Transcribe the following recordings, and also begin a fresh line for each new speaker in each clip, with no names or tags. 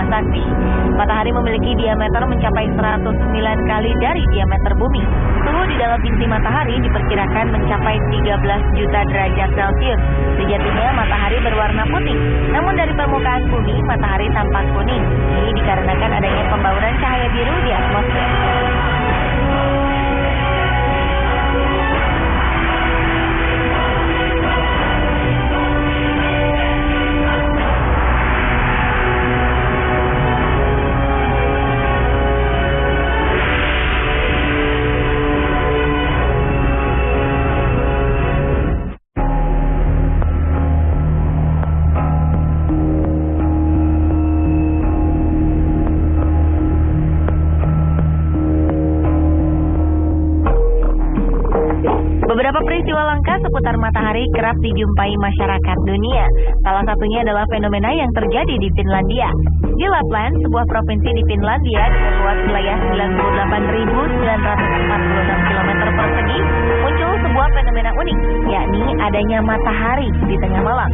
Bima Sakti. Matahari memiliki diameter mencapai 109 kali dari diameter bumi. Suhu di dalam inti matahari diperkirakan mencapai 13 juta derajat Celcius. Sejatinya matahari berwarna putih, namun dari permukaan bumi matahari tampak kuning. Ini dikarenakan adanya pembauran cahaya biru di atmosfer. Beberapa peristiwa langka seputar matahari kerap dijumpai masyarakat dunia. Salah satunya adalah fenomena yang terjadi di Finlandia. Di Lapland, sebuah provinsi di Finlandia dengan luas wilayah 98.946 km persegi, muncul sebuah fenomena unik, yakni adanya matahari di tengah malam.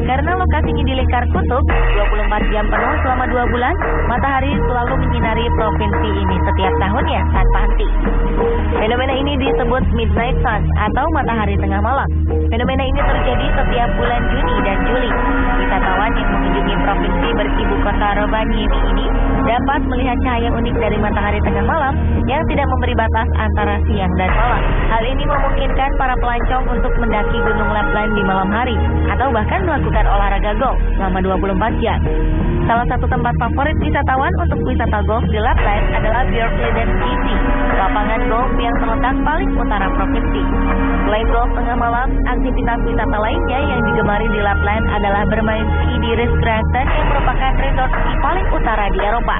Karena lokasinya di lingkar kutub, 24 jam penuh selama 2 bulan, matahari selalu menyinari provinsi ini setiap tahunnya tanpa henti. Fenomena ini disebut Midnight Sun atau matahari tengah malam. Fenomena ini terjadi setiap bulan Juni dan Juli. Wisatawan yang mengunjungi provinsi beribu kota Rovaniemi ini dapat melihat cahaya unik dari matahari tengah malam yang tidak memberi batas antara siang dan malam. Hal ini memungkinkan para pelancong untuk mendaki Gunung Lapland di malam hari atau bahkan melakukan olahraga golf selama 24 jam. Salah satu tempat favorit wisatawan untuk wisata golf di Lapland adalah Björkliden Ski, lapangan golf yang terletak paling utara provinsi. Selain golf tengah malam, aktivitas wisata lainnya yang digemari di Lapland adalah bermain ski di Risgranten yang merupakan resort ski paling utara di Eropa.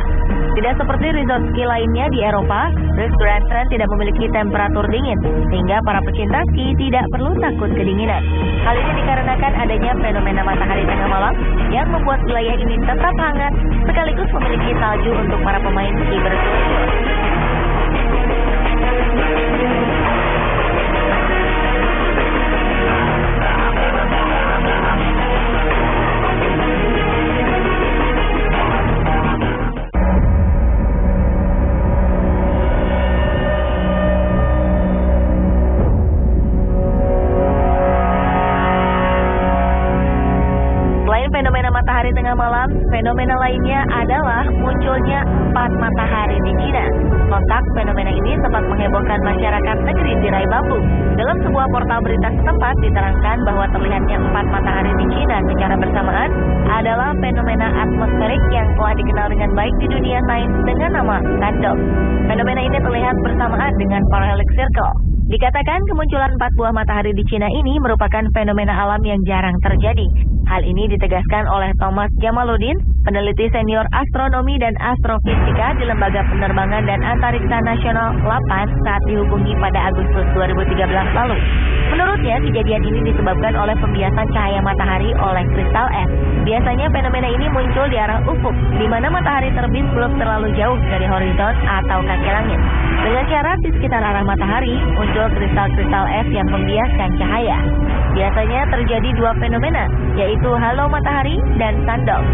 Tidak seperti resort ski lainnya di Eropa, Risgranten tidak memiliki temperatur dingin, sehingga para pecinta ski tidak perlu takut kedinginan. Hal ini dikarenakan adanya fenomena matahari tengah malam yang membuat wilayah ini tetap hangat, sekaligus memiliki salju untuk para pemain ski berseluruh. Fenomena matahari tengah malam, fenomena lainnya adalah munculnya 4 matahari di Cina. Sontak fenomena ini sempat menghebohkan masyarakat negeri tirai bambu. Dalam sebuah portal berita setempat diterangkan bahwa terlihatnya 4 matahari di Cina secara bersamaan adalah fenomena atmosferik yang telah dikenal dengan baik di dunia sains dengan nama Sundance. Fenomena ini terlihat bersamaan dengan Parallel Circle. Dikatakan kemunculan 4 buah matahari di Cina ini merupakan fenomena alam yang jarang terjadi. Hal ini ditegaskan oleh Thomas Jamaluddin, peneliti senior astronomi dan astrofisika di Lembaga Penerbangan dan Antariksa Nasional LAPAN saat dihubungi pada Agustus 2013 lalu. Menurutnya, kejadian ini disebabkan oleh pembiasan cahaya matahari oleh kristal es. Biasanya fenomena ini muncul di arah ufuk, di mana matahari terbit belum terlalu jauh dari horizon atau kaki langit. Dengan cara di sekitar arah matahari, muncul kristal-kristal es yang membiaskan cahaya. Biasanya terjadi 2 fenomena, yaitu halo matahari dan sundance.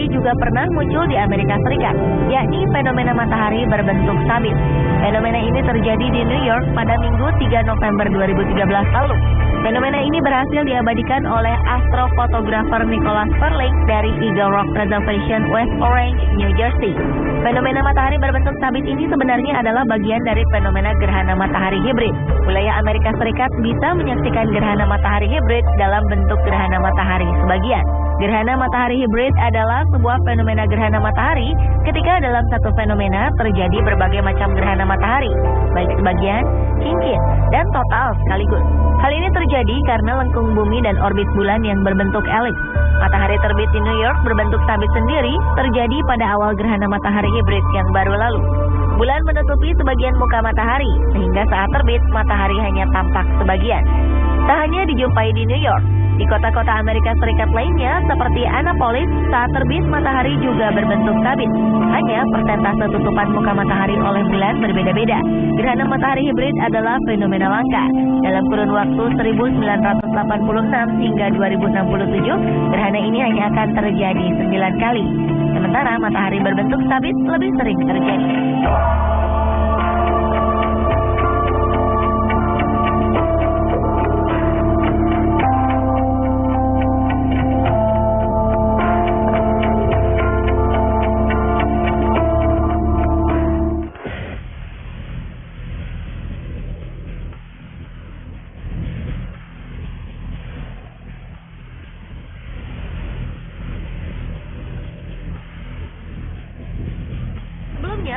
Juga pernah muncul di Amerika Serikat, yakni fenomena matahari berbentuk sabit. Fenomena ini terjadi di New York pada Minggu 3 November 2013 lalu. Fenomena ini berhasil diabadikan oleh astrofotografer Nicholas Perlink dari Eagle Rock Preservation, West Orange, New Jersey. Fenomena matahari berbentuk sabit ini sebenarnya adalah bagian dari fenomena gerhana matahari hibrid. Wilayah Amerika Serikat bisa menyaksikan gerhana matahari hibrid dalam bentuk gerhana matahari sebagian. Gerhana matahari hibrid adalah sebuah fenomena gerhana matahari ketika dalam satu fenomena terjadi berbagai macam gerhana matahari, baik sebagian, cincin, dan total sekaligus. Hal ini terjadi karena lengkung bumi dan orbit bulan yang berbentuk elips. Matahari terbit di New York berbentuk sabit sendiri terjadi pada awal gerhana matahari hibrid yang baru lalu. Bulan menutupi sebagian muka matahari, sehingga saat terbit, matahari hanya tampak sebagian. Tak hanya dijumpai di New York, di kota-kota Amerika Serikat lainnya seperti Annapolis, saat terbit matahari juga berbentuk sabit. Hanya persentase tutupan muka matahari oleh bulan berbeda-beda. Gerhana matahari hibrid adalah fenomena langka. Dalam kurun waktu 1986 hingga 2067, gerhana ini hanya akan terjadi 9 kali. Sementara matahari berbentuk sabit lebih sering terjadi.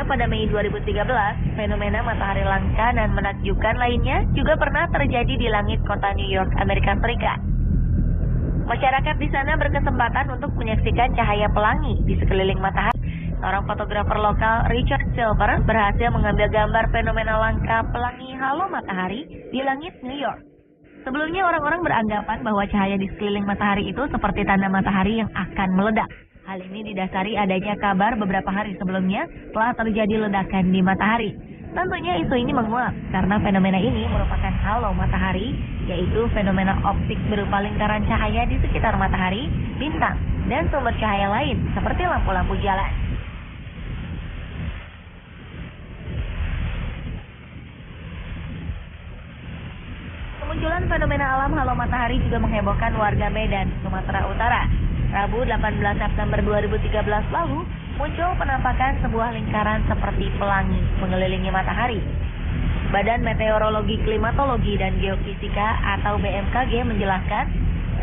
Pada Mei 2013, fenomena matahari langka dan menakjubkan lainnya juga pernah terjadi di langit kota New York, Amerika Serikat. Masyarakat di sana berkesempatan untuk menyaksikan cahaya pelangi di sekeliling matahari. Seorang fotografer lokal, Richard Silver, berhasil mengambil gambar fenomena langka pelangi halo matahari di langit New York. Sebelumnya orang-orang beranggapan bahwa cahaya di sekeliling matahari itu seperti tanda matahari yang akan meledak. Hal ini didasari adanya kabar beberapa hari sebelumnya telah terjadi ledakan di matahari. Tentunya isu ini menguat karena fenomena ini merupakan halo matahari, yaitu fenomena optik berupa lingkaran cahaya di sekitar matahari, bintang, dan sumber cahaya lain seperti lampu-lampu jalan. Kemunculan fenomena alam halo matahari juga menghebohkan warga Medan, Sumatera Utara. Rabu 18 September 2013 lalu, muncul penampakan sebuah lingkaran seperti pelangi mengelilingi matahari. Badan Meteorologi, Klimatologi, dan Geofisika atau BMKG menjelaskan,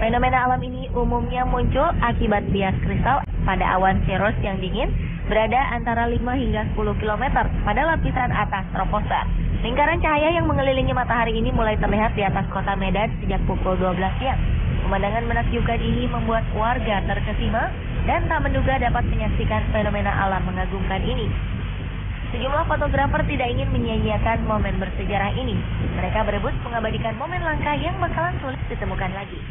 fenomena alam ini umumnya muncul akibat bias kristal pada awan cirrus yang dingin berada antara 5 hingga 10 km pada lapisan atas troposfer. Lingkaran cahaya yang mengelilingi matahari ini mulai terlihat di atas kota Medan sejak pukul 12 siang. Pemandangan menakjubkan ini membuat warga terkesima dan tak menduga dapat menyaksikan fenomena alam mengagumkan ini. Sejumlah fotografer tidak ingin menyia-nyiakan momen bersejarah ini. Mereka berebut mengabadikan momen langka yang bakalan sulit ditemukan lagi.